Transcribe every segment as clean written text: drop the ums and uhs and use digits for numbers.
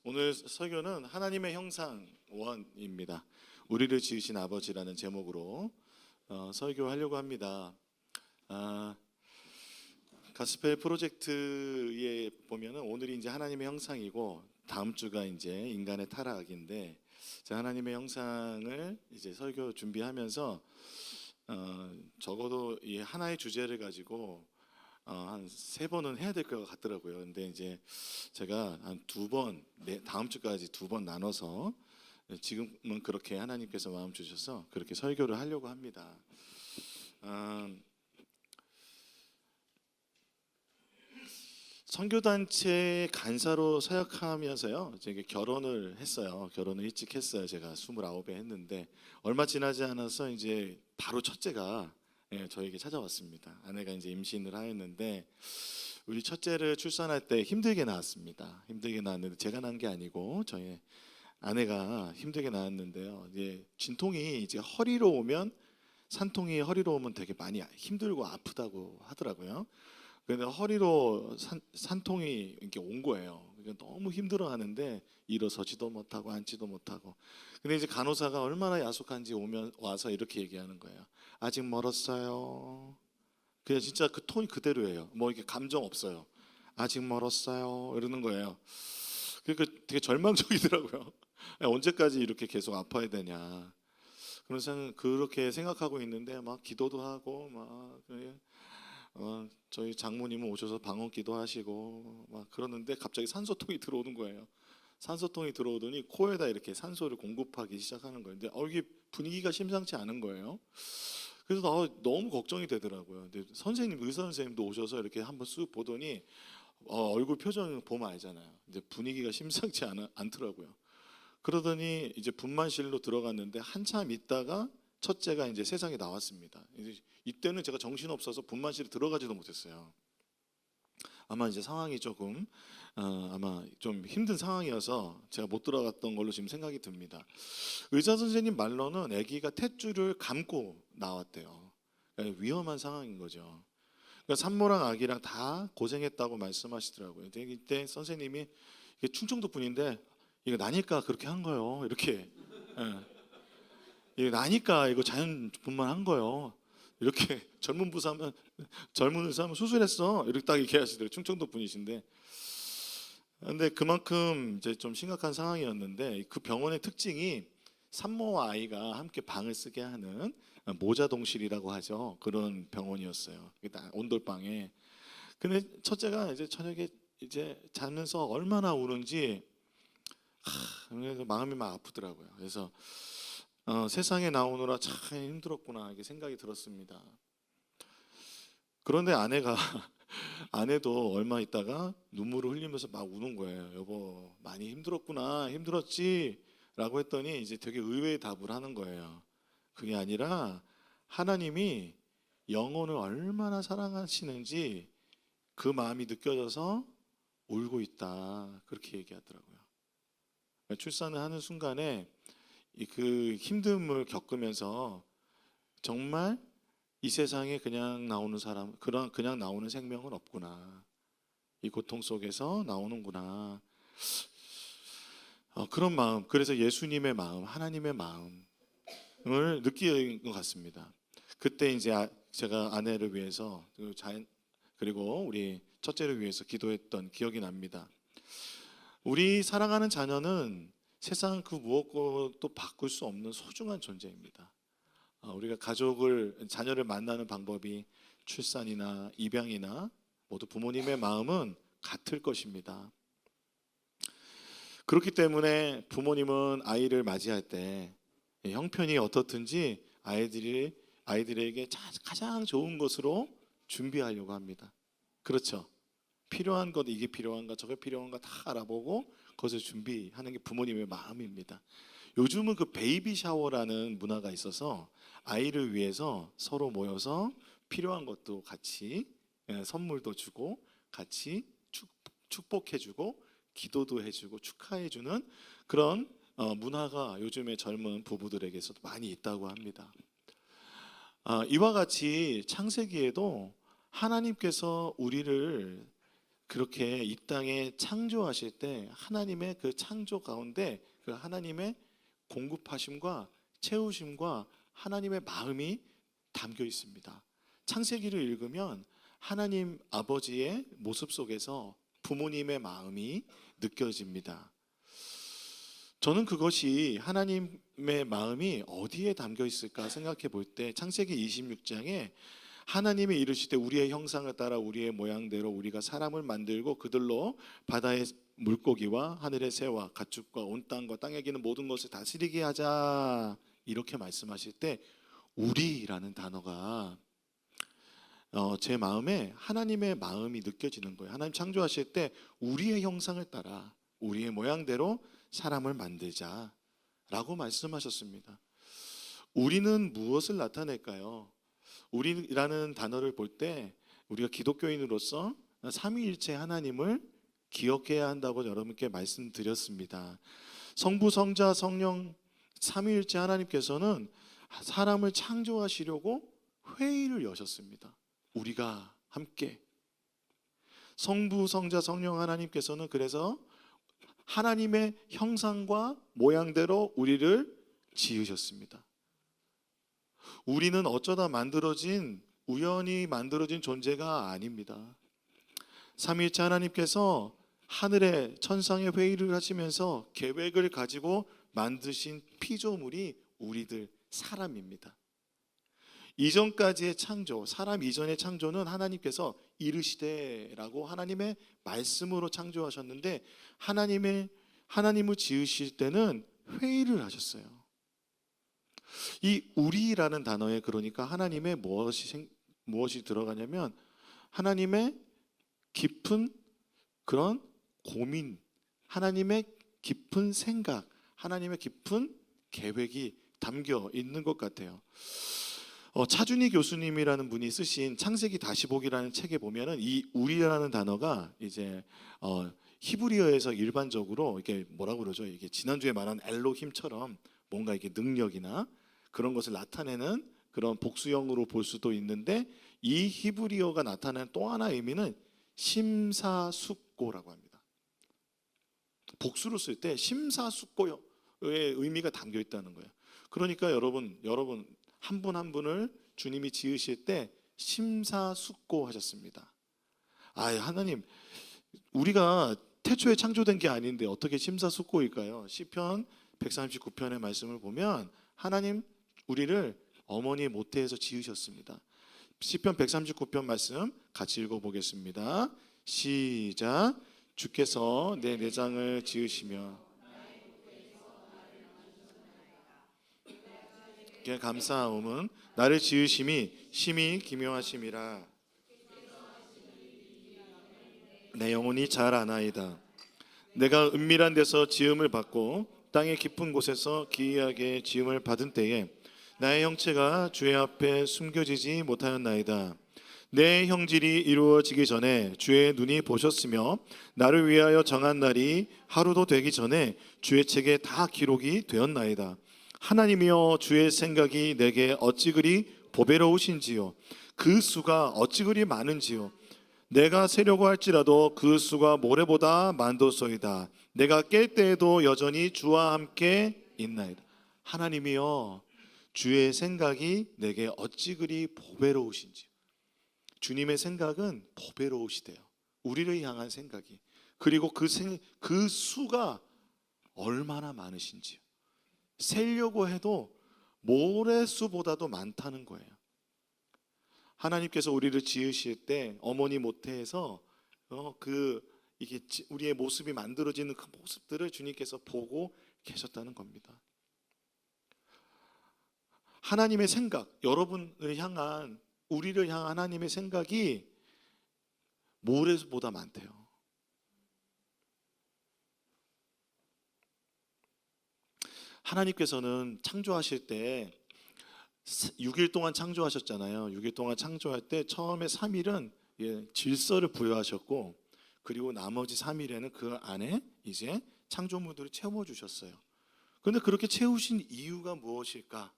오늘 설교는 하나님의 형상 1입니다. 우리를 지으신 아버지라는 제목으로 설교하려고 합니다. 가스펠 프로젝트에 보면은 오늘이 이제 하나님의 형상이고 다음 주가 이제 인간의 타락인데, 제가 하나님의 형상을 이제 설교 준비하면서 적어도 이 하나의 주제를 가지고 한 3번은 해야 될 것 같더라고요. 근데 이제 제가 한 2번, 다음 주까지 2번 나눠서 지금은 그렇게 하나님께서 마음 주셔서 그렇게 설교를 하려고 합니다. 선교단체 간사로 사역하면서요, 제가 결혼을 했어요. 결혼을 일찍 했어요. 제가 29에 했는데 얼마 지나지 않아서 이제 바로 첫째가 저에게 찾아왔습니다. 아내가 이제 임신을 하였는데 우리 첫째를 출산할 때 힘들게 낳았습니다. 힘들게 낳았는데 제가 낳은 게 아니고 저희 아내가 힘들게 낳았는데요. 이제 진통이 이제 허리로 오면, 산통이 허리로 오면 되게 많이 힘들고 아프다고 하더라고요. 근데 허리로 산통이 이렇게 온 거예요. 그러니까 너무 힘들어하는데 일어서지도 못하고 앉지도 못하고. 근데 이제 간호사가 얼마나 야속한지 와서 이렇게 얘기하는 거예요. 아직 멀었어요. 그냥 진짜 그 톤이 그대로예요. 뭐 이렇게 감정 없어요. 아직 멀었어요. 이러는 거예요. 그러니까 되게 절망적이더라고요. 언제까지 이렇게 계속 아파야 되냐. 그래서 그렇게 생각하고 있는데 막 기도도 하고 막 저희 장모님은 오셔서 방언 기도하시고 막 그러는데 갑자기 산소통이 들어오는 거예요. 산소통이 들어오더니 코에다 이렇게 산소를 공급하기 시작하는 거예요. 근데 이게 분위기가 심상치 않은 거예요. 그래서 너무 걱정이 되더라고요. 근데 의사 선생님도 오셔서 이렇게 한번 쑥 보더니 얼굴 표정 보면 알잖아요. 이제 분위기가 심상치 않더라고요. 그러더니 이제 분만실로 들어갔는데 한참 있다가 첫째가 이제 세상에 나왔습니다. 이때는 제가 정신 없어서 분만실에 들어가지도 못했어요. 아마 이제 상황이 조금 아마 좀 힘든 상황이어서 제가 못 들어갔던 걸로 지금 생각이 듭니다. 의사 선생님 말로는 아기가 탯줄을 감고 나왔대요. 그러니까 위험한 상황인 거죠. 그러니까 산모랑 아기랑 다 고생했다고 말씀하시더라고요. 근데 이때 선생님이, 이게 충청도 분인데, 이거 나니까 그렇게 한 거예요. 이렇게. 이거 나니까 이거 자연 분만한 거예요. 이렇게 젊은 의사 하면 수술했어. 이렇게 딱 얘기 하시더라고요. 충청도 분이신데. 근데 그만큼 이제 좀 심각한 상황이었는데, 그 병원의 특징이 산모와 아이가 함께 방을 쓰게 하는 모자동실이라고 하죠. 그런 병원이었어요. 온돌방에. 근데 첫째가 이제 저녁에 이제 자면서 얼마나 우는지 그래서 마음이 막 아프더라고요. 그래서 세상에 나오느라 참 힘들었구나 이게 생각이 들었습니다. 그런데 아내도 얼마 있다가 눈물을 흘리면서 막 우는 거예요. 여보 많이 힘들었구나, 힘들었지? 라고 했더니 이제 되게 의외의 답을 하는 거예요. 그게 아니라 하나님이 영혼을 얼마나 사랑하시는지 그 마음이 느껴져서 울고 있다, 그렇게 얘기하더라고요. 출산을 하는 순간에 그 힘듦을 겪으면서 정말 이 세상에 그냥 나오는 그냥 나오는 생명은 없구나, 이 고통 속에서 나오는구나, 그런 마음, 그래서 예수님의 마음, 하나님의 마음을 느끼는 것 같습니다. 그때 이제 제가 아내를 위해서 그리고 우리 첫째를 위해서 기도했던 기억이 납니다. 우리 사랑하는 자녀는 세상 그 무엇과도 바꿀 수 없는 소중한 존재입니다. 우리가 자녀를 만나는 방법이 출산이나 입양이나 모두 부모님의 마음은 같을 것입니다. 그렇기 때문에 부모님은 아이를 맞이할 때 형편이 어떻든지 아이들에게 가장 좋은 것으로 준비하려고 합니다. 그렇죠? 필요한 것, 이게 필요한가 저게 필요한가 다 알아보고 그것을 준비하는 게 부모님의 마음입니다. 요즘은 그 베이비 샤워라는 문화가 있어서 아이를 위해서 서로 모여서 필요한 것도 같이 선물도 주고 같이 축복해주고 기도도 해주고 축하해주는 그런 문화가 요즘의 젊은 부부들에게서도 많이 있다고 합니다. 이와 같이 창세기에도 하나님께서 우리를 그렇게 이 땅에 창조하실 때 하나님의 그 창조 가운데 그 하나님의 공급하심과 채우심과 하나님의 마음이 담겨 있습니다. 창세기를 읽으면 하나님 아버지의 모습 속에서 부모님의 마음이 느껴집니다. 저는 그것이 하나님의 마음이 어디에 담겨 있을까 생각해 볼 때 창세기 26장에 하나님이 이르시되 우리의 형상을 따라 우리의 모양대로 우리가 사람을 만들고 그들로 바다의 물고기와 하늘의 새와 가축과 온 땅과 땅에 기는 모든 것을 다스리게 하자 이렇게 말씀하실 때 우리라는 단어가 제 마음에 하나님의 마음이 느껴지는 거예요. 하나님 창조하실 때 우리의 형상을 따라 우리의 모양대로 사람을 만들자라고 말씀하셨습니다. 우리는 무엇을 나타낼까요? 우리라는 단어를 볼 때 우리가 기독교인으로서 삼위일체 하나님을 기억해야 한다고 여러분께 말씀드렸습니다. 성부, 성자, 성령 삼위일체 하나님께서는 사람을 창조하시려고 회의를 여셨습니다. 우리가 함께 성부, 성자, 성령 하나님께서는 그래서 하나님의 형상과 모양대로 우리를 지으셨습니다. 우리는 어쩌다 우연히 만들어진 존재가 아닙니다. 삼위일체 하나님께서 하늘의 천상의 회의를 하시면서 계획을 가지고 만드신 피조물이 우리들 사람입니다. 이전까지의 창조, 사람 이전의 창조는 하나님께서 이르시되라고 하나님의 말씀으로 창조하셨는데 하나님을 지으실 때는 회의를 하셨어요. 이 우리라는 단어에 그러니까 하나님의 무엇이 들어가냐면 하나님의 깊은 그런 고민, 하나님의 깊은 생각, 하나님의 깊은 계획이 담겨 있는 것 같아요. 차준희 교수님이라는 분이 쓰신 창세기 다시 보기라는 책에 보면은 이 우리라는 단어가 이제 히브리어에서 일반적으로 이게 뭐라고 그러죠? 이게 지난주에 말한 엘로힘처럼 뭔가 이게 능력이나 그런 것을 나타내는 그런 복수형으로 볼 수도 있는데 이 히브리어가 나타내는 또 하나의 의미는 심사숙고라고 합니다. 복수로 쓸 때 심사숙고의 의미가 담겨 있다는 거예요. 그러니까 여러분 한 분 한 분을 주님이 지으실 때 심사숙고하셨습니다. 하나님, 우리가 태초에 창조된 게 아닌데 어떻게 심사숙고일까요? 시편 139편의 말씀을 보면 하나님 우리를 어머니 모태에서 지으셨습니다. 시편 139편 말씀 같이 읽어보겠습니다. 시작. 주께서 내 내장을 지으시며 감사하옴은 나를 지으심이 심히 기묘하심이라. 내 영혼이 잘 아나이다. 내가 은밀한 데서 지음을 받고 땅의 깊은 곳에서 기이하게 지음을 받은 때에 나의 형체가 주의 앞에 숨겨지지 못하였나이다. 내 형질이 이루어지기 전에 주의 눈이 보셨으며 나를 위하여 정한 날이 하루도 되기 전에 주의 책에 다 기록이 되었나이다. 하나님이여 주의 생각이 내게 어찌 그리 보배로우신지요. 그 수가 어찌 그리 많은지요. 내가 세려고 할지라도 그 수가 모래보다 많도소이다. 내가 깰 때에도 여전히 주와 함께 있나이다. 하나님이여 주의 생각이 내게 어찌 그리 보배로우신지요. 주님의 생각은 보배로우시대요. 우리를 향한 생각이. 그리고 그 수가 얼마나 많으신지요. 세려고 해도 모래수보다도 많다는 거예요. 하나님께서 우리를 지으실 때 어머니 모태에서 이게 우리의 모습이 만들어지는 그 모습들을 주님께서 보고 계셨다는 겁니다. 하나님의 생각, 여러분을 향한 우리를 향한 하나님의 생각이 모래수보다 많대요. 하나님께서는 창조하실 때 6일 동안 창조하셨잖아요. 6일 동안 창조할 때 처음에 3일은 질서를 부여하셨고 그리고 나머지 3일에는 그 안에 이제 창조물들을 채워주셨어요. 그런데 그렇게 채우신 이유가 무엇일까?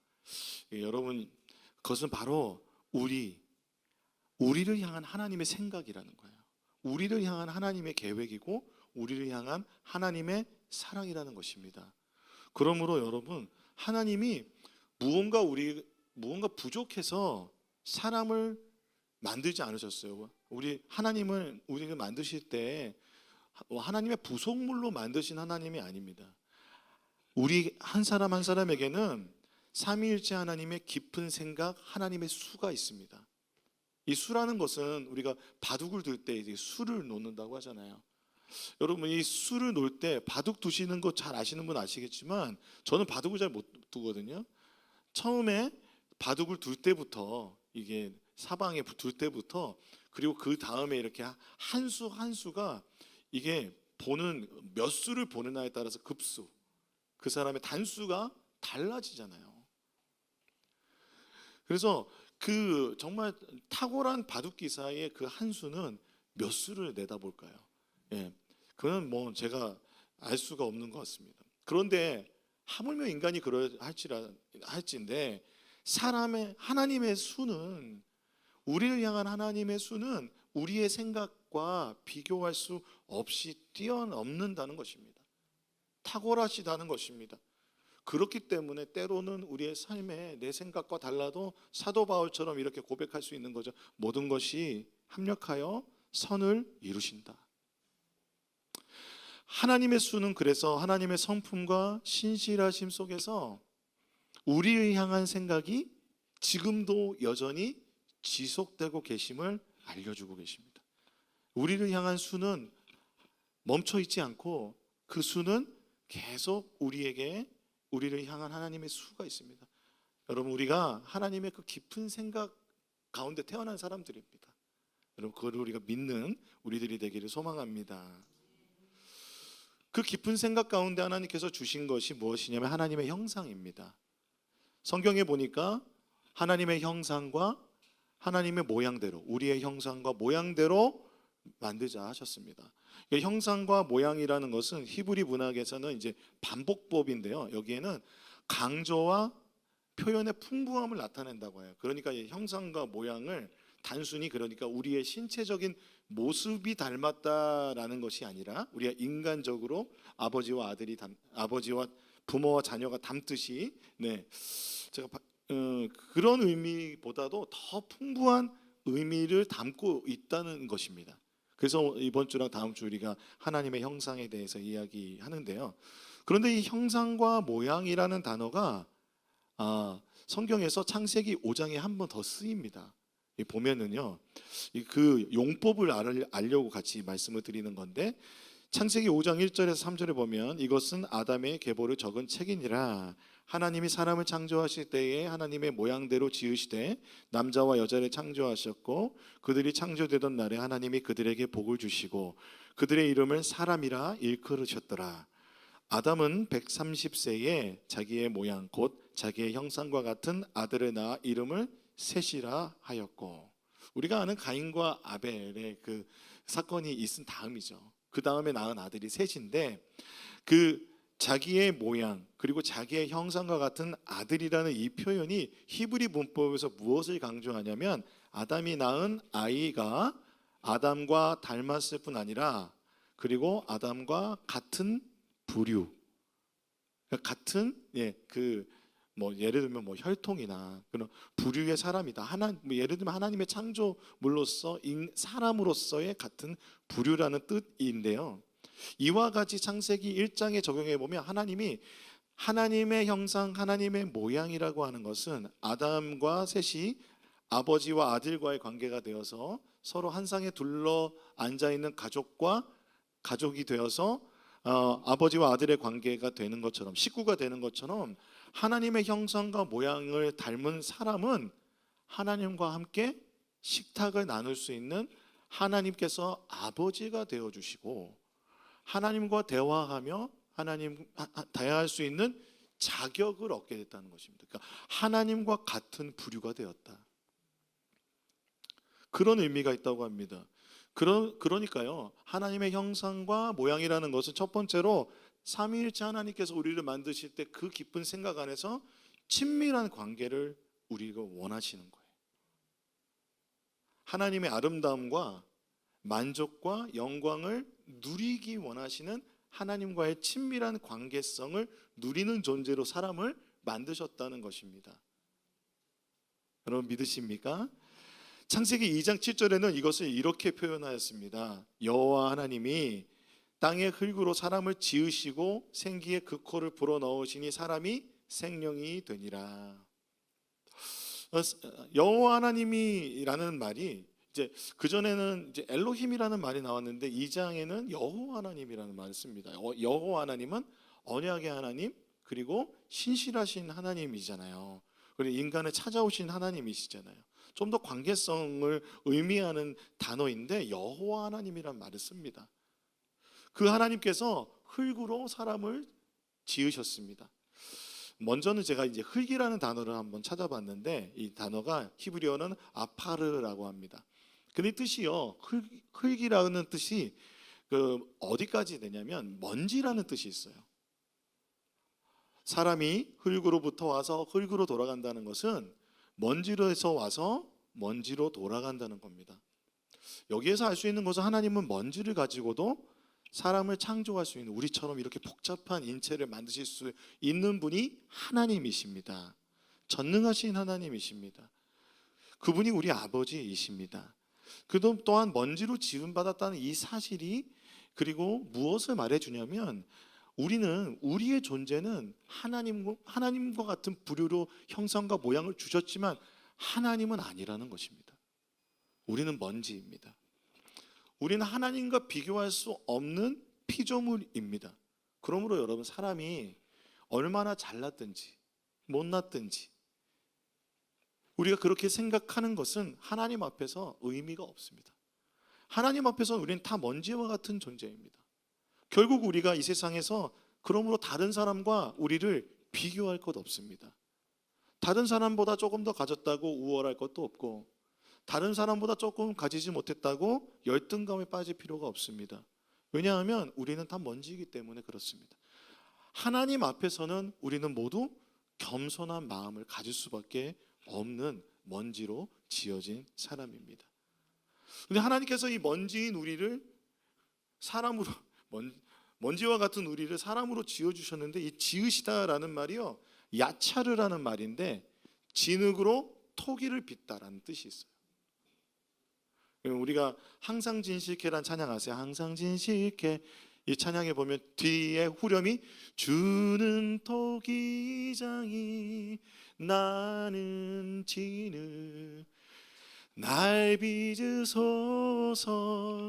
여러분, 그것은 바로 우리를 향한 하나님의 생각이라는 거예요. 우리를 향한 하나님의 계획이고 우리를 향한 하나님의 사랑이라는 것입니다. 그러므로 여러분, 하나님이 무언가 부족해서 사람을 만들지 않으셨어요. 하나님을 우리를 만드실 때 하나님의 부속물로 만드신 하나님이 아닙니다. 우리 한 사람 한 사람에게는 삼위일체 하나님의 깊은 생각, 하나님의 수가 있습니다. 이 수라는 것은 우리가 바둑을 둘 때 이제 수를 놓는다고 하잖아요. 여러분, 이 수를 놓을 때 바둑 두시는 거 잘 아시는 분 아시겠지만 저는 바둑을 잘 못 두거든요. 처음에 바둑을 둘 때부터, 이게 사방에 둘 때부터, 그리고 그 다음에 이렇게 한 수 한 수가 이게 보는 몇 수를 보느냐에 따라서 급수, 그 사람의 단수가 달라지잖아요. 그래서 그 정말 탁월한 바둑 기사의 그 한 수는 몇 수를 내다볼까요? 예, 그건 뭐 제가 알 수가 없는 것 같습니다. 그런데 하물며 인간이 할지인데 하나님의 수는, 우리를 향한 하나님의 수는 우리의 생각과 비교할 수 없이 뛰어넘는다는 것입니다. 탁월하시다는 것입니다. 그렇기 때문에 때로는 우리의 삶에 내 생각과 달라도 사도 바울처럼 이렇게 고백할 수 있는 거죠. 모든 것이 합력하여 선을 이루신다. 하나님의 수는 그래서 하나님의 성품과 신실하심 속에서 우리를 향한 생각이 지금도 여전히 지속되고 계심을 알려주고 계십니다. 우리를 향한 수는 멈춰 있지 않고 그 수는 계속 우리를 향한 하나님의 수가 있습니다. 여러분, 우리가 하나님의 그 깊은 생각 가운데 태어난 사람들입니다. 여러분, 그걸 우리가 믿는 우리들이 되기를 소망합니다. 그 깊은 생각 가운데 하나님께서 주신 것이 무엇이냐면 하나님의 형상입니다. 성경에 보니까 하나님의 형상과 하나님의 모양대로, 우리의 형상과 모양대로 만들자 하셨습니다. 형상과 모양이라는 것은 히브리 문학에서는 이제 반복법인데요. 여기에는 강조와 표현의 풍부함을 나타낸다고 해요. 그러니까 이 형상과 모양을 단순히, 그러니까 우리의 신체적인 모습이 닮았다라는 것이 아니라 우리가 인간적으로 아버지와 부모와 자녀가 닮듯이, 제가 그런 의미보다도 더 풍부한 의미를 담고 있다는 것입니다. 그래서 이번 주랑 다음 주 우리가 하나님의 형상에 대해서 이야기하는데요. 그런데 이 형상과 모양이라는 단어가 성경에서 창세기 5장에 한 번 더 쓰입니다. 보면은요, 그 용법을 알려고 같이 말씀을 드리는 건데, 창세기 5장 1절에서 3절에 보면 이것은 아담의 계보를 적은 책이니라. 하나님이 사람을 창조하실 때에 하나님의 모양대로 지으시되 남자와 여자를 창조하셨고 그들이 창조되던 날에 하나님이 그들에게 복을 주시고 그들의 이름을 사람이라 일컬으셨더라. 아담은 130세에 자기의 모양 곧 자기의 형상과 같은 아들을 낳아 이름을 셋이라 하였고, 우리가 아는 가인과 아벨의 그 사건이 있은 다음이죠. 그 다음에 낳은 아들이 셋인데, 그 자기의 모양 그리고 자기의 형상과 같은 아들이라는 이 표현이 히브리 문법에서 무엇을 강조하냐면 아담이 낳은 아이가 아담과 닮았을 뿐 아니라 그리고 아담과 같은 부류, 같은 예를 들면 혈통이나 그런 부류의 사람이다. 예를 들면 하나님의 창조물로서 사람으로서의 같은 부류라는 뜻인데요. 이와 같이 창세기 1장에 적용해 보면 하나님의 형상, 하나님의 모양이라고 하는 것은 아담과 셋이 아버지와 아들과의 관계가 되어서 서로 한 상에 둘러 앉아 있는 가족이 되어서 아버지와 아들의 관계가 되는 것처럼, 식구가 되는 것처럼 하나님의 형상과 모양을 닮은 사람은 하나님과 함께 식탁을 나눌 수 있는 하나님께서 아버지가 되어 주시고 하나님과 대화하며 대화할 수 있는 자격을 얻게 됐다는 것입니다. 그러니까 하나님과 같은 부류가 되었다. 그런 의미가 있다고 합니다. 그러니까요, 하나님의 형상과 모양이라는 것은 첫 번째로 삼위일체 하나님께서 우리를 만드실 때 그 깊은 생각 안에서 친밀한 관계를 우리가 원하시는 거예요. 하나님의 아름다움과 만족과 영광을 누리기 원하시는 하나님과의 친밀한 관계성을 누리는 존재로 사람을 만드셨다는 것입니다. 여러분 믿으십니까? 창세기 2장 7절에는 이것을 이렇게 표현하였습니다. 여호와 하나님이 땅의 흙으로 사람을 지으시고 생기의 그 코를 불어넣으시니 사람이 생명이 되니라. 여호와 하나님이라는 말이 이제 그 전에는 이제 엘로힘이라는 말이 나왔는데 2장에는 여호와 하나님이라는 말을 씁니다. 여호와 하나님은 언약의 하나님 그리고 신실하신 하나님이잖아요. 그리고 인간을 찾아오신 하나님이시잖아요. 좀 더 관계성을 의미하는 단어인데 여호와 하나님이라는 말을 씁니다. 그 하나님께서 흙으로 사람을 지으셨습니다. 먼저는 제가 이제 흙이라는 단어를 한번 찾아봤는데 이 단어가 히브리어는 아파르라고 합니다. 근데 뜻이요, 흙이라는 뜻이 어디까지 되냐면 먼지라는 뜻이 있어요. 사람이 흙으로부터 와서 흙으로 돌아간다는 것은 먼지로에서 와서 먼지로 돌아간다는 겁니다. 여기에서 알 수 있는 것은 하나님은 먼지를 가지고도 사람을 창조할 수 있는, 우리처럼 이렇게 복잡한 인체를 만드실 수 있는 분이 하나님이십니다. 전능하신 하나님이십니다. 그분이 우리 아버지이십니다. 그도 또한 먼지로 지음받았다는 이 사실이 그리고 무엇을 말해주냐면 우리는 우리의 존재는 하나님과 같은 부류로 형상과 모양을 주셨지만 하나님은 아니라는 것입니다. 우리는 먼지입니다. 우리는 하나님과 비교할 수 없는 피조물입니다. 그러므로 여러분 사람이 얼마나 잘났든지 못났든지 우리가 그렇게 생각하는 것은 하나님 앞에서 의미가 없습니다. 하나님 앞에서는 우리는 다 먼지와 같은 존재입니다. 결국 우리가 이 세상에서 그러므로 다른 사람과 우리를 비교할 것 없습니다. 다른 사람보다 조금 더 가졌다고 우월할 것도 없고 다른 사람보다 조금 가지지 못했다고 열등감에 빠질 필요가 없습니다. 왜냐하면 우리는 다 먼지이기 때문에 그렇습니다. 하나님 앞에서는 우리는 모두 겸손한 마음을 가질 수밖에 없는 먼지로 지어진 사람입니다. 근데 하나님께서 이 먼지인 우리를 사람으로 먼지와 같은 우리를 사람으로 지어주셨는데 이 지으시다라는 말이요 야차르라는 말인데 진흙으로 토기를 빚다라는 뜻이 있어요. 우리가 항상 진실케란 찬양 아세요? 항상 진실케 이 찬양에 보면 뒤에 후렴이 주는 토기장이 나는 진흙 날 빚으소서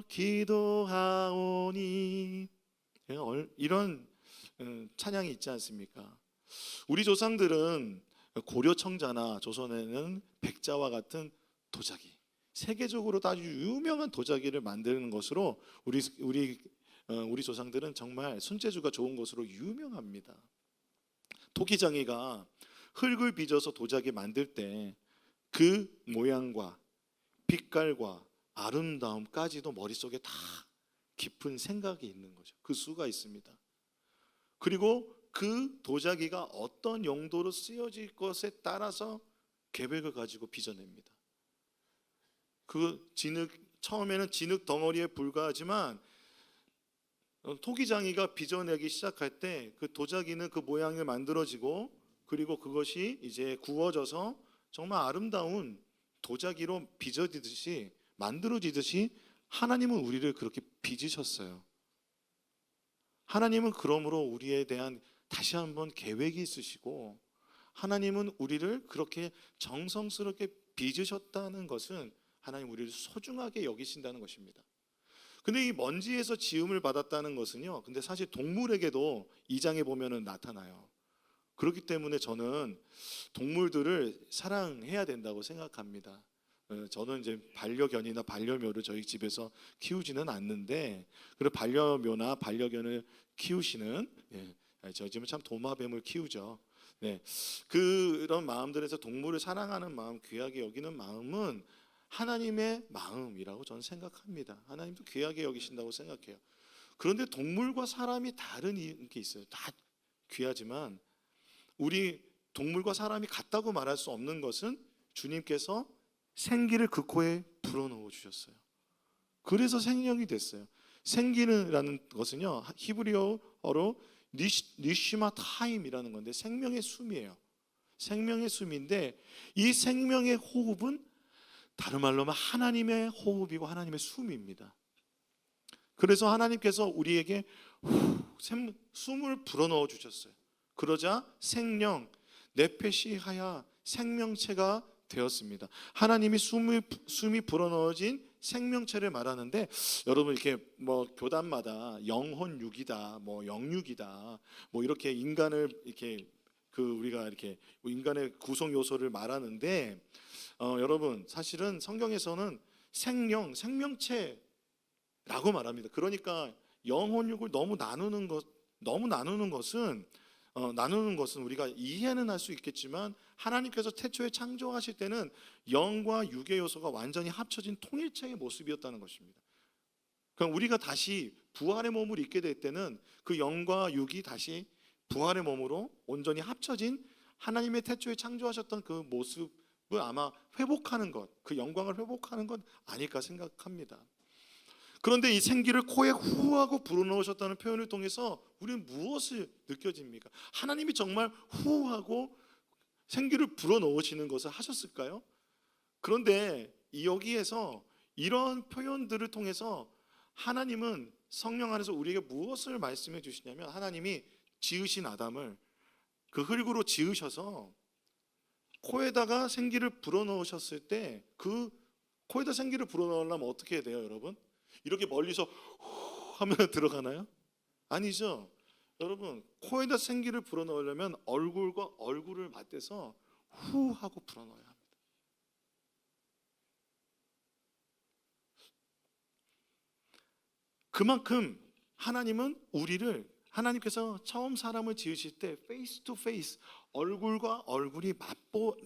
기도하오니 이런 찬양이 있지 않습니까? 우리 조상들은 고려 청자나 조선에는 백자와 같은 도자기 세계적으로 아주 유명한 도자기를 만드는 것으로 우리 조상들은 정말 손재주가 좋은 것으로 유명합니다. 토기장이가 흙을 빚어서 도자기 만들 때 그 모양과 빛깔과 아름다움까지도 머릿속에 다 깊은 생각이 있는 거죠. 그 수가 있습니다. 그리고 그 도자기가 어떤 용도로 쓰여질 것에 따라서 계획을 가지고 빚어냅니다. 그 진흙 처음에는 진흙 덩어리에 불과하지만 토기장이가 빚어내기 시작할 때 그 도자기는 그 모양을 만들어지고 그리고 그것이 이제 구워져서 정말 아름다운 도자기로 빚어지듯이 만들어지듯이 하나님은 우리를 그렇게 빚으셨어요. 하나님은 그러므로 우리에 대한 다시 한번 계획이 있으시고 하나님은 우리를 그렇게 정성스럽게 빚으셨다는 것은 하나님 우리를 소중하게 여기신다는 것입니다. 근데 이 먼지에서 지음을 받았다는 것은요. 근데 사실 동물에게도 2장에 보면은 나타나요. 그렇기 때문에 저는 동물들을 사랑해야 된다고 생각합니다. 저는 이제 반려견이나 반려묘를 저희 집에서 키우지는 않는데 그리고 반려묘나 반려견을 키우시는 저희 집은 참 도마뱀을 키우죠. 네, 그런 마음들에서 동물을 사랑하는 마음, 귀하게 여기는 마음은 하나님의 마음이라고 저는 생각합니다. 하나님도 귀하게 여기신다고 생각해요. 그런데 동물과 사람이 다른 게 있어요. 다 귀하지만 우리 동물과 사람이 같다고 말할 수 없는 것은 주님께서 생기를 그 코에 불어넣어 주셨어요. 그래서 생명이 됐어요. 생기는라는 것은요, 히브리어로 니시마 타임이라는 건데 생명의 숨이에요. 생명의 숨인데 이 생명의 호흡은 다른 말로 하면 하나님의 호흡이고 하나님의 숨입니다. 그래서 하나님께서 우리에게 숨을 불어넣어 주셨어요. 그러자 생명, 네페시하야 생명체가 되었습니다. 하나님이 숨이 불어넣어진 생명체를 말하는데, 여러분 이렇게 뭐 교단마다 영혼육이다, 뭐 영육이다, 뭐 이렇게 인간을 이렇게 우리가 이렇게 인간의 구성 요소를 말하는데, 여러분 사실은 성경에서는 생명체라고 말합니다. 그러니까 영혼육을 너무 나누는 것은 우리가 이해는 할 수 있겠지만 하나님께서 태초에 창조하실 때는 영과 육의 요소가 완전히 합쳐진 통일체의 모습이었다는 것입니다. 그럼 우리가 다시 부활의 몸을 입게 될 때는 그 영과 육이 다시 부활의 몸으로 온전히 합쳐진 하나님의 태초에 창조하셨던 그 모습을 아마 회복하는 것, 그 영광을 회복하는 것 아닐까 생각합니다. 그런데 이 생기를 코에 후하고 불어넣으셨다는 표현을 통해서 우리는 무엇을 느껴집니까? 하나님이 정말 후하고 생기를 불어넣으시는 것을 하셨을까요? 그런데 여기에서 이런 표현들을 통해서 하나님은 성령 안에서 우리에게 무엇을 말씀해 주시냐면, 하나님이 지으신 아담을 그 흙으로 지으셔서 코에다가 생기를 불어넣으셨을 때, 그 코에다 생기를 불어넣으려면 어떻게 해야 돼요, 여러분? 이렇게 멀리서 후 하면 들어가나요? 아니죠. 여러분, 코에다 생기를 불어넣으려면 얼굴과 얼굴을 맞대서 후 하고 불어넣어야 합니다. 그만큼 하나님께서 처음 사람을 지으실 때 페이스 투 페이스, 얼굴과 얼굴이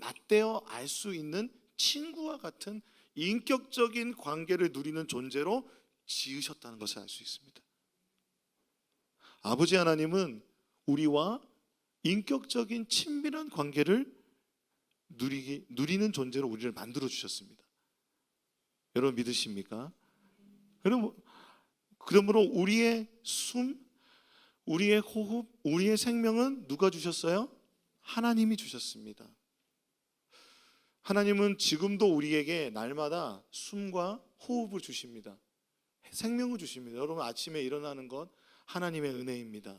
맞대어 알 수 있는 친구와 같은 인격적인 관계를 누리는 존재로 지으셨다는 것을 알 수 있습니다. 아버지 하나님은 우리와 인격적인 친밀한 관계를 누리는 존재로 우리를 만들어 주셨습니다. 여러분 믿으십니까? 그러므로 우리의 숨, 우리의 호흡, 우리의 생명은 누가 주셨어요? 하나님이 주셨습니다. 하나님은 지금도 우리에게 날마다 숨과 호흡을 주십니다. 생명을 주십니다. 여러분, 아침에 일어나는 것 하나님의 은혜입니다.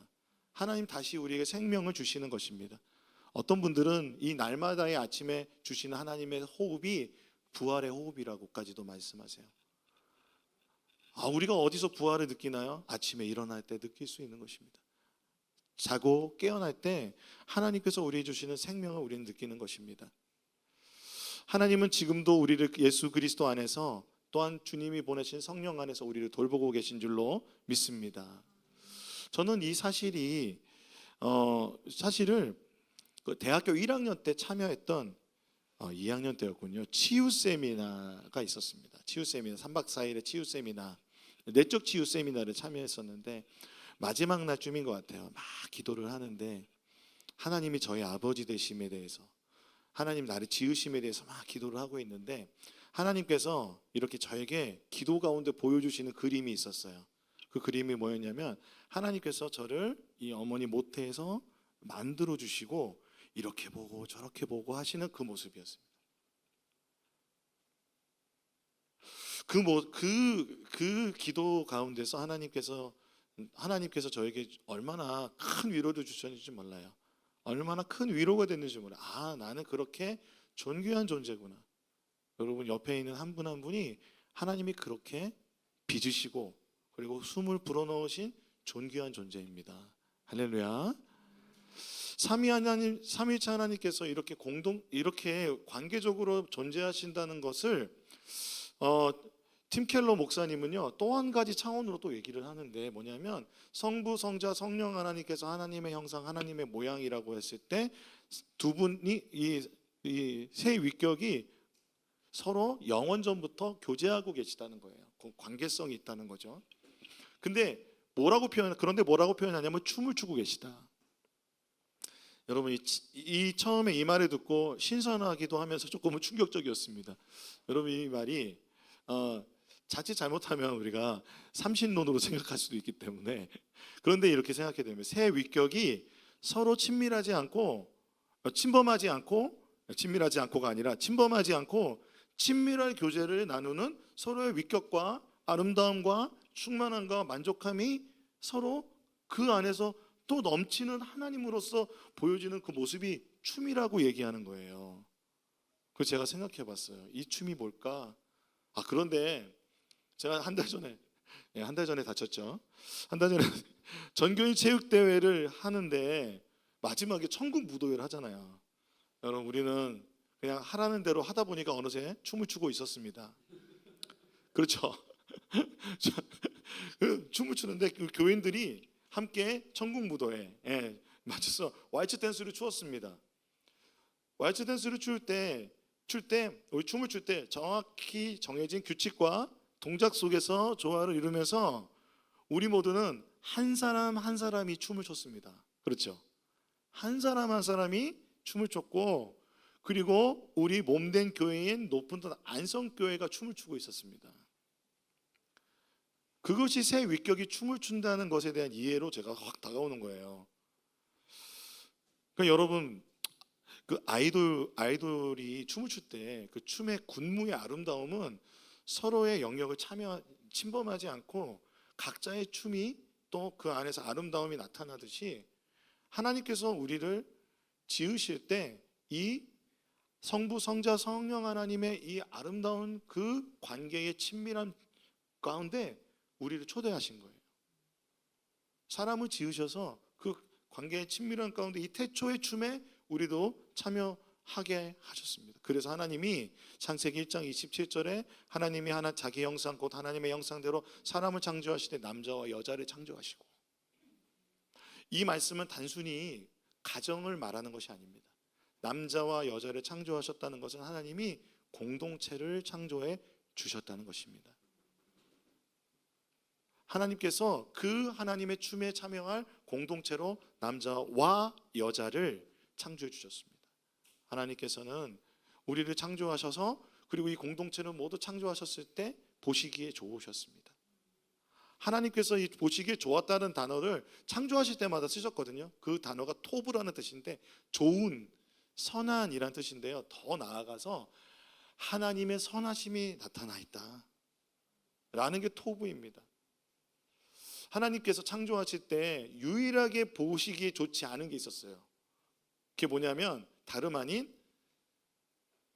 하나님 다시 우리에게 생명을 주시는 것입니다. 어떤 분들은 이 날마다의 아침에 주시는 하나님의 호흡이 부활의 호흡이라고까지도 말씀하세요. 우리가 어디서 부활을 느끼나요? 아침에 일어날 때 느낄 수 있는 것입니다. 자고 깨어날 때 하나님께서 우리에게 주시는 생명을 우리는 느끼는 것입니다. 하나님은 지금도 우리를 예수 그리스도 안에서, 또한 주님이 보내신 성령 안에서 우리를 돌보고 계신 줄로 믿습니다. 저는 이 사실을 대학교 1학년 때 참여했던 2학년 때였군요. 치유 세미나가 있었습니다. 치유 세미나, 3박 4일의 치유 세미나, 내적 치유 세미나를 참여했었는데, 마지막 날쯤인 것 같아요. 막 기도를 하는데 하나님이 저희 아버지 되심에 대해서, 하나님 나를 지으심에 대해서 막 기도를 하고 있는데, 하나님께서 이렇게 저에게 기도 가운데 보여주시는 그림이 있었어요. 그 그림이 뭐였냐면, 하나님께서 저를 이 어머니 모태에서 만들어 주시고 이렇게 보고 저렇게 보고 하시는 그 모습이었습니다. 그 기도 가운데서 하나님께서 저에게 얼마나 큰 위로를 주셨는지 몰라요. 얼마나 큰 위로가 됐는지 몰라요. 나는 그렇게 존귀한 존재구나. 여러분, 옆에 있는 한 분 한 분이 하나님이 그렇게 빚으시고 그리고 숨을 불어넣으신 존귀한 존재입니다. 할렐루야. 삼위일체 하나님께서 이렇게 관계적으로 존재하신다는 것을 팀 켈러 목사님은요, 또 한 가지 차원으로 또 얘기를 하는데, 뭐냐면 성부, 성자, 성령 하나님께서 하나님의 형상, 하나님의 모양이라고 했을 때 두 분이 이 세 위격이 서로 영원전부터 교제하고 계시다는 거예요. 관계성이 있다는 거죠. 그런데 뭐라고 표현하냐면 춤을 추고 계시다. 여러분, 처음에 이 말을 듣고 신선하기도 하면서 조금은 충격적이었습니다. 여러분, 이 말이 자칫 잘못하면 우리가 삼신론으로 생각할 수도 있기 때문에, 그런데 이렇게 생각해야 되면 새 위격이 서로 친밀하지 않고 침범하지 않고, 친밀하지 않고가 아니라 침범하지 않고 친밀한 교제를 나누는 서로의 위격과 아름다움과 충만함과 만족함이 서로 그 안에서 또 넘치는 하나님으로서 보여지는 그 모습이 춤이라고 얘기하는 거예요. 그래서 제가 생각해 봤어요. 이 춤이 뭘까? 그런데 제가 한 달 전에 다쳤죠. 한 달 전에 전교인 체육대회를 하는데 마지막에 천국 무도회를 하잖아요. 여러분, 우리는 그냥 하라는 대로 하다 보니까 어느새 춤을 추고 있었습니다. 그렇죠. 춤을 추는데 그 교인들이 함께 천국 무도회에 맞춰서 왈츠 댄스를 추었습니다. 왈츠 댄스를 우리 춤을 출 때 정확히 정해진 규칙과 동작 속에서 조화를 이루면서 우리 모두는 한 사람 한 사람이 춤을 췄습니다. 그렇죠? 한 사람 한 사람이 춤을 췄고, 그리고 우리 몸된 교회인 높은 산 안성교회가 춤을 추고 있었습니다. 그것이 새 위격이 춤을 춘다는 것에 대한 이해로 제가 확 다가오는 거예요. 그러니까 여러분, 그 아이돌이 춤을 출 때 그 춤의 군무의 아름다움은 서로의 영역을 침범하지 않고 각자의 춤이 또 그 안에서 아름다움이 나타나듯이, 하나님께서 우리를 지으실 때 이 성부, 성자, 성령 하나님의 이 아름다운 그 관계의 친밀한 가운데 우리를 초대하신 거예요. 사람을 지으셔서 그 관계의 친밀한 가운데 이 태초의 춤에 우리도 참여하게 하셨습니다. 그래서 하나님이 창세기 1장 27절에 하나님이 자기 형상 곧 하나님의 형상대로 사람을 창조하시되 남자와 여자를 창조하시고, 이 말씀은 단순히 가정을 말하는 것이 아닙니다. 남자와 여자를 창조하셨다는 것은 하나님이 공동체를 창조해 주셨다는 것입니다. 하나님께서 그 하나님의 춤에 참여할 공동체로 남자와 여자를 창조해 주셨습니다. 하나님께서는 우리를 창조하셔서, 그리고 이 공동체를 모두 창조하셨을 때 보시기에 좋으셨습니다. 하나님께서 이 보시기에 좋았다는 단어를 창조하실 때마다 쓰셨거든요. 그 단어가 토브라는 뜻인데 좋은, 선한이란 뜻인데요. 더 나아가서 하나님의 선하심이 나타나 있다 라는 게 토브입니다. 하나님께서 창조하실 때 유일하게 보시기에 좋지 않은 게 있었어요. 그게 뭐냐면 다름 아닌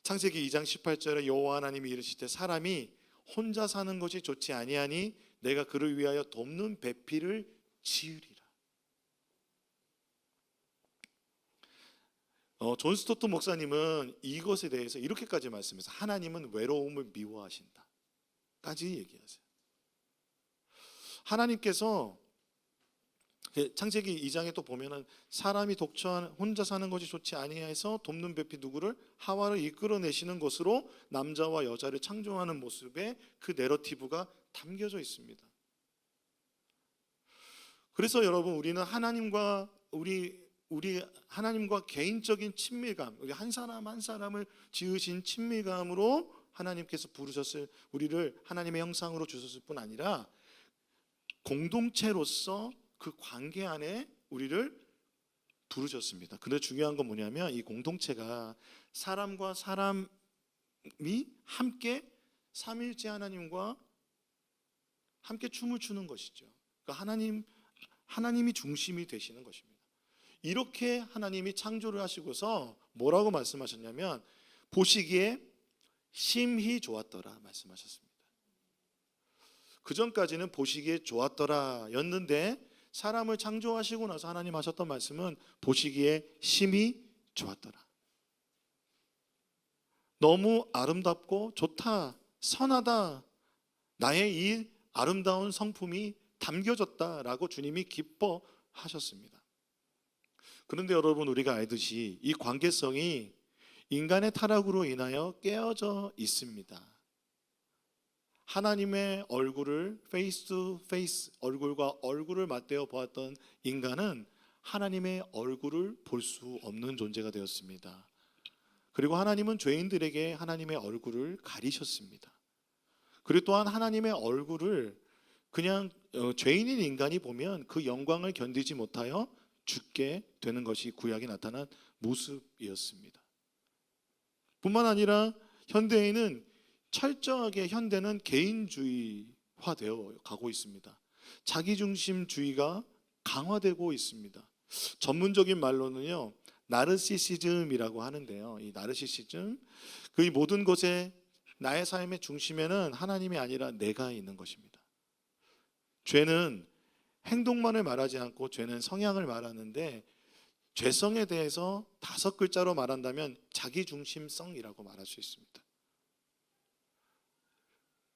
창세기 2장 18절에 여호와 하나님이 이르시되 사람이 혼자 사는 것이 좋지 아니하니 내가 그를 위하여 돕는 배필을 지으리라. 존 스토트 목사님은 이것에 대해서 이렇게까지 말씀해서 하나님은 외로움을 미워하신다 까지 얘기하세요. 하나님께서 창세기 2장에 또 보면은 사람이 혼자 사는 것이 좋지 아니해서 돕는 배필 누구를? 하와를 이끌어내시는 것으로 남자와 여자를 창조하는 모습에 그 내러티브가 담겨져 있습니다. 그래서 여러분, 우리는 하나님과 하나님과 개인적인 친밀감, 우리 한 사람 한 사람을 지으신 친밀감으로 하나님께서 부르셨을, 우리를 하나님의 형상으로 주셨을 뿐 아니라 공동체로서 그 관계 안에 우리를 부르셨습니다. 근데 중요한 건 뭐냐면 이 공동체가 사람과 사람이 함께 삼위일체 하나님과 함께 춤을 추는 것이죠. 그러니까 하나님이 중심이 되시는 것입니다. 이렇게 하나님이 창조를 하시고서 뭐라고 말씀하셨냐면 보시기에 심히 좋았더라 말씀하셨습니다. 그 전까지는 보시기에 좋았더라 였는데 사람을 창조하시고 나서 하나님 하셨던 말씀은 보시기에 심히 좋았더라. 너무 아름답고 좋다, 선하다, 나의 이 아름다운 성품이 담겨졌다라고 주님이 기뻐하셨습니다. 그런데 여러분, 우리가 알듯이 이 관계성이 인간의 타락으로 인하여 깨어져 있습니다. 하나님의 얼굴을 페이스 투 페이스, 얼굴과 얼굴을 맞대어 보았던 인간은 하나님의 얼굴을 볼 수 없는 존재가 되었습니다. 그리고 하나님은 죄인들에게 하나님의 얼굴을 가리셨습니다. 그리고 또한 하나님의 얼굴을 그냥 죄인인 인간이 보면 그 영광을 견디지 못하여 죽게 되는 것이 구약에 나타난 모습이었습니다. 뿐만 아니라 현대에는 철저하게 현대는 개인주의화되어 가고 있습니다. 자기중심주의가 강화되고 있습니다. 전문적인 말로는요, 나르시시즘이라고 하는데요. 이 나르시시즘, 그 모든 것에 나의 삶의 중심에는 하나님이 아니라 내가 있는 것입니다. 죄는 행동만을 말하지 않고 죄는 성향을 말하는데, 죄성에 대해서 5글자로 말한다면 자기중심성이라고 말할 수 있습니다.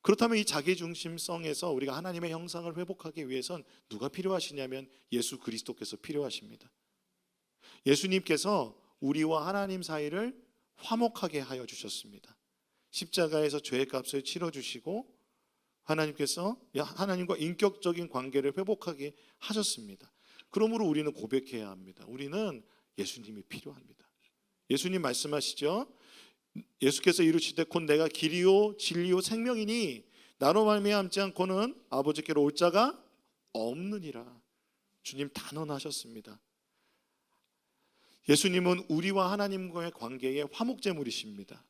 그렇다면 이 자기중심성에서 우리가 하나님의 형상을 회복하기 위해선 누가 필요하시냐면 예수 그리스도께서 필요하십니다. 예수님께서 우리와 하나님 사이를 화목하게 하여 주셨습니다. 십자가에서 죄의 값을 치러주시고 하나님께서 하나님과 인격적인 관계를 회복하게 하셨습니다. 그러므로 우리는 고백해야 합니다. 우리는 예수님이 필요합니다. 예수님 말씀하시죠. 예수께서 이르시되 곧 내가 길이요 진리요 생명이니 나로 말미암지 않고는 아버지께로 올 자가 없느니라. 주님 단언하셨습니다. 예수님은 우리와 하나님과의 관계의 화목제물이십니다.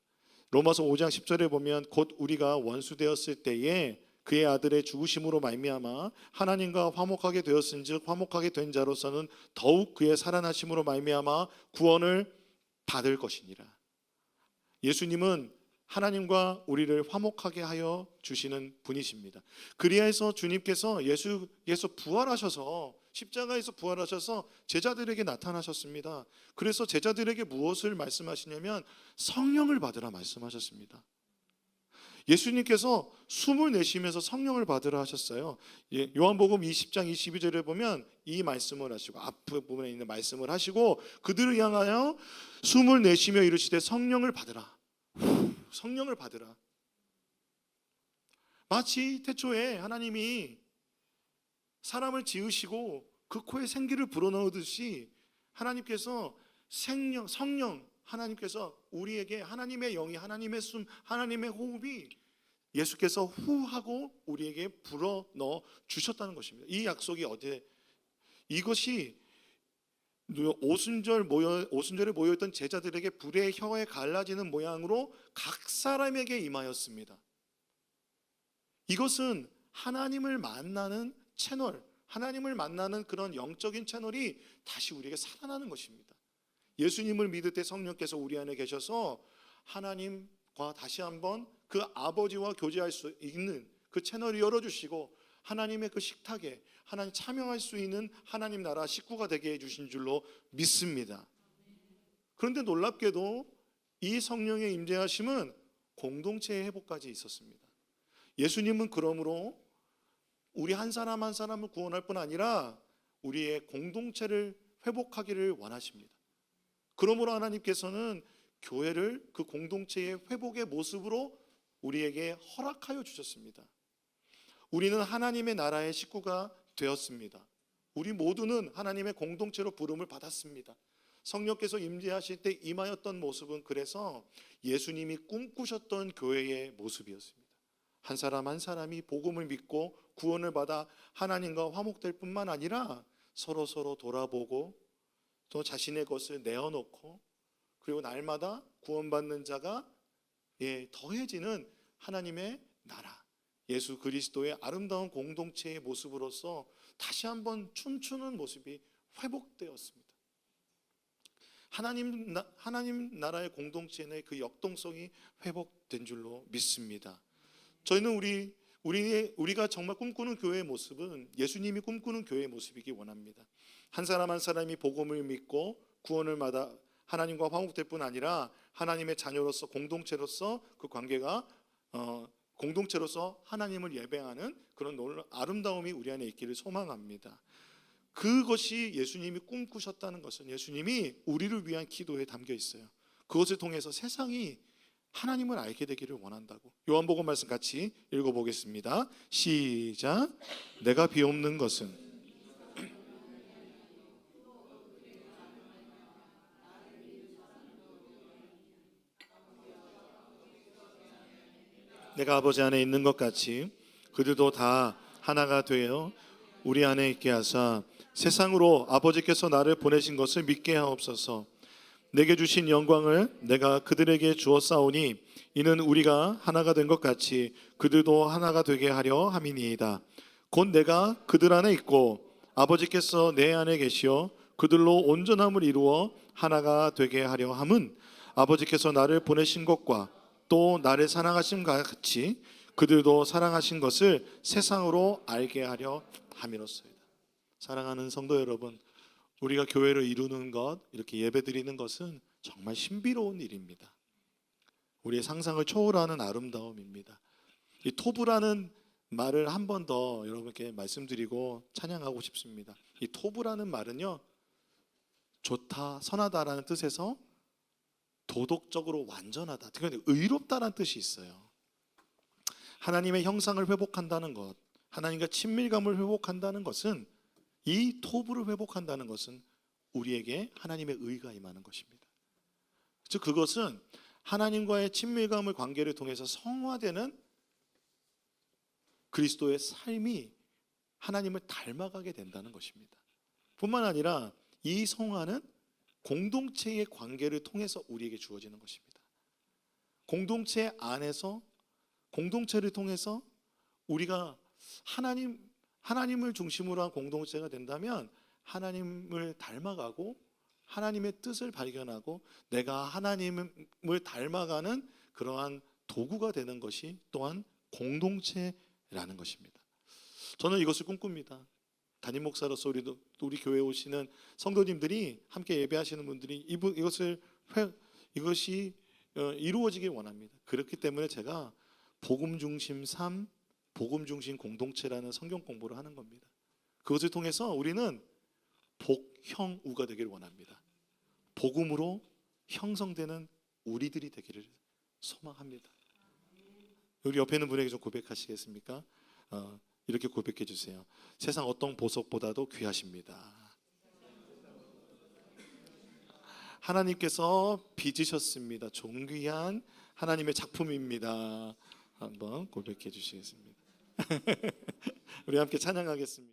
로마서 5장 10절에 보면 곧 우리가 원수되었을 때에 그의 아들의 죽으심으로 말미암아 하나님과 화목하게 되었은즉 화목하게 된 자로서는 더욱 그의 살아나심으로 말미암아 구원을 받을 것이니라. 예수님은 하나님과 우리를 화목하게 하여 주시는 분이십니다. 그리하여서 주님께서 예수께서 부활하셔서 십자가에서 부활하셔서 제자들에게 나타나셨습니다. 그래서 제자들에게 무엇을 말씀하시냐면 성령을 받으라 말씀하셨습니다. 예수님께서 숨을 내쉬면서 성령을 받으라 하셨어요. 요한복음 20장 22절에 보면 이 말씀을 하시고 앞부분에 있는 말씀을 하시고 그들을 향하여 숨을 내쉬며 이르시되 성령을 받으라. 성령을 받으라. 마치 태초에 하나님이 사람을 지으시고 그 코에 생기를 불어넣듯이 하나님께서 성령 하나님께서 우리에게 하나님의 영이 하나님의 숨 하나님의 호흡이 예수께서 후하고 우리에게 불어넣어 주셨다는 것입니다. 이 약속이 이것이 오순절에 모여있던 제자들에게 불의 혀에 갈라지는 모양으로 각 사람에게 임하였습니다. 이것은 하나님을 만나는 채널, 하나님을 만나는 그런 영적인 채널이 다시 우리에게 살아나는 것입니다. 예수님을 믿을 때 성령께서 우리 안에 계셔서 하나님과 다시 한번 그 아버지와 교제할 수 있는 그 채널을 열어주시고 하나님의 그 식탁에 하나님 참여할 수 있는 하나님 나라 식구가 되게 해주신 줄로 믿습니다. 그런데 놀랍게도 이 성령의 임재하심은 공동체의 회복까지 있었습니다. 예수님은 그러므로 우리 한 사람 한 사람을 구원할 뿐 아니라 우리의 공동체를 회복하기를 원하십니다. 그러므로 하나님께서는 교회를 그 공동체의 회복의 모습으로 우리에게 허락하여 주셨습니다. 우리는 하나님의 나라의 식구가 되었습니다. 우리 모두는 하나님의 공동체로 부름을 받았습니다. 성령께서 임재하실 때 임하였던 모습은 그래서 예수님이 꿈꾸셨던 교회의 모습이었습니다. 한 사람 한 사람이 복음을 믿고 구원을 받아 하나님과 화목될 뿐만 아니라 서로 돌아보고 또 자신의 것을 내어놓고 그리고 날마다 구원받는 자가 더해지는 하나님의 나라 예수 그리스도의 아름다운 공동체의 모습으로서 다시 한번 춤추는 모습이 회복되었습니다. 하나님 나라의 공동체 내 그 역동성이 회복된 줄로 믿습니다. 저희는 우리가 정말 꿈꾸는 교회의 모습은 예수님이 꿈꾸는 교회의 모습이기 원합니다. 한 사람 한 사람이 복음을 믿고 구원을 받아 하나님과 화목될 뿐 아니라 하나님의 자녀로서 공동체로서 그 관계가 공동체로서 하나님을 예배하는 그런 아름다움이 우리 안에 있기를 소망합니다. 그것이 예수님이 꿈꾸셨다는 것은 예수님이 우리를 위한 기도에 담겨 있어요. 그것을 통해서 세상이 하나님을 알게 되기를 원한다고. 요한복음 말씀 같이 읽어보겠습니다. 시작. 내가 비옵는 것은 내가 아버지 안에 있는 것 같이 그들도 다 하나가 되어 우리 안에 있게 하사 세상으로 아버지께서 나를 보내신 것을 믿게 하옵소서. 내게 주신 영광을 내가 그들에게 주었사오니 이는 우리가 하나가 된 것 같이 그들도 하나가 되게 하려 함이니이다. 곧 내가 그들 안에 있고 아버지께서 내 안에 계시어 그들로 온전함을 이루어 하나가 되게 하려 함은 아버지께서 나를 보내신 것과 또 나를 사랑하신 것 같이 그들도 사랑하신 것을 세상으로 알게 하려 함이로소이다. 사랑하는 성도 여러분, 우리가 교회를 이루는 것, 이렇게 예배드리는 것은 정말 신비로운 일입니다. 우리의 상상을 초월하는 아름다움입니다. 이 토부라는 말을 한 번 더 여러분께 말씀드리고 찬양하고 싶습니다. 이 토부라는 말은요, 좋다, 선하다라는 뜻에서 도덕적으로 완전하다, 특히 의롭다라는 뜻이 있어요. 하나님의 형상을 회복한다는 것, 하나님과 친밀감을 회복한다는 것은, 이 토부를 회복한다는 것은 우리에게 하나님의 의가 임하는 것입니다. 즉 그것은 하나님과의 친밀감을 관계를 통해서 성화되는 그리스도의 삶이 하나님을 닮아가게 된다는 것입니다. 뿐만 아니라 이 성화는 공동체의 관계를 통해서 우리에게 주어지는 것입니다. 공동체 안에서, 공동체를 통해서 우리가 하나님을 중심으로 한 공동체가 된다면 하나님을 닮아가고 하나님의 뜻을 발견하고 내가 하나님을 닮아가는 그러한 도구가 되는 것이 또한 공동체라는 것입니다. 저는 이것을 꿈꿉니다. 담임 목사로서 우리 교회에 오시는 성도님들이, 함께 예배하시는 분들이 이것이 이루어지길 원합니다. 그렇기 때문에 제가 복음 중심 삶, 복음 중심 공동체라는 성경 공부를 하는 겁니다. 그것을 통해서 우리는 복형우가 되기를 원합니다. 복음으로 형성되는 우리들이 되기를 소망합니다. 우리 옆에 있는 분에게 좀 고백하시겠습니까? 이렇게 고백해 주세요. 세상 어떤 보석보다도 귀하십니다. 하나님께서 빚으셨습니다. 존귀한 하나님의 작품입니다. 한번 고백해 주시겠습니다. 우리 함께 찬양하겠습니다.